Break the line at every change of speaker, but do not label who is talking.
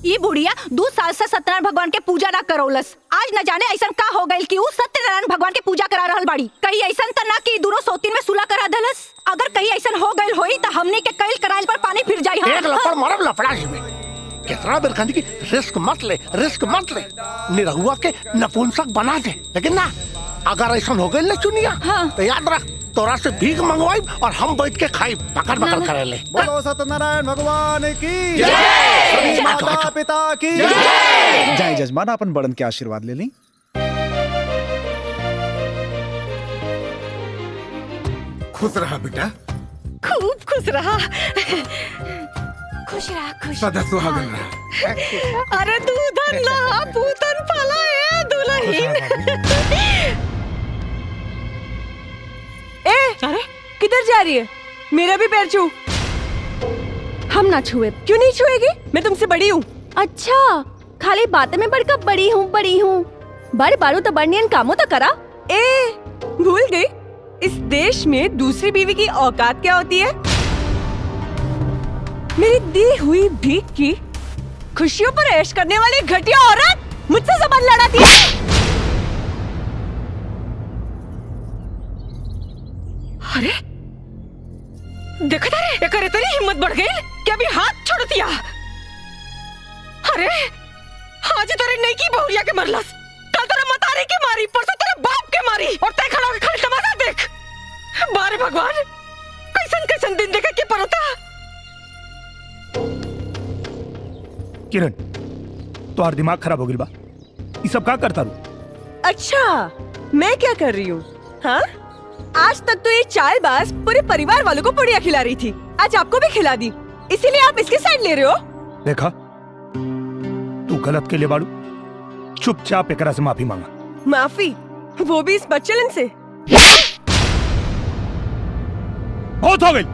ये बुढ़िया 2 साल से सत्यनारायण भगवान के पूजा ना करौलस। आज न जाने ऐसा का हो गइल कि उ सत्यनारायण भगवान के पूजा करा रहल बाड़ी। कहीं ऐसा त ना कि दोनों सोतिन में सुलह करा देलस। अगर कहीं ऐसा हो गइल होई त हमनी के कइल कराइल पर पानी फिर जाई।
एक लपड़ मरब लफड़ा जी में कितना बेर कहनी की रिस्क मत ले निरहुआ के नपुंसक बना दे, लेकिन ना अगर ऐसा हो गइल ना चुनिया तो याद रख तोरा से भीख मंगवाई और हम बैठ के खाई पकड़ पकड़ करे ले।
बोलो सत्यनारायण भगवान की
जय।
सभी माता पिता की जय। जय जजमान अपन बड़न के आशीर्वाद ले ली।
खुश रहा बेटा,
खूब खुश रहा। खुश रहा खुश
सदा सुहागन रहा।
अरे तू धन लहा पूतन पाला ए दुल्हन।
अरे किधर जा रही है? मेरा भी पैर छू। हम ना छुए। क्यों नहीं छुएगी? मैं तुमसे बड़ी हूँ।
अच्छा, खाली बातें में बढ़कर बड़ी हूँ। बड़ बारू तो बड़नियन कामों तो करा।
भूल गई? इस देश में दूसरी बीवी की औकात क्या होती है? मेरी दी हुई भीख की खुशियों पर ऐश करने वाली घटिया औरत मुझसे जबान लड़ाती है। अरे देखा था रे, करे तेरी हिम्मत बढ़ गई कि अभी हाथ छोड़ दिया। अरे आज तेरे नई की बहुरिया के मरलस, कल तेरे मतारी के मारी, परसों तेरे बाप के मारी और तय खड़ा होकर खाली तमाशा देख। बारे भगवान, कैसन कैसन दिन देखे के पड़ता।
किरण, तुम्हारा दिमाग खराब हो गया बा। ये सब क्या करता रू?
अच्छा, मैं क्या कर रही हूँ? हाँ, आज तक तो ये चालबाज पूरे परिवार वालों को पुड़िया खिला रही थी, आज आपको भी खिला दी, इसीलिए आप इसकी साइड ले रहे हो।
देखा, तू गलत के लिए बाड़ू, चुपचाप एकरा से माफी मांगा।
माफी? वो भी इस बच्चलन से?
बहुत हो गई।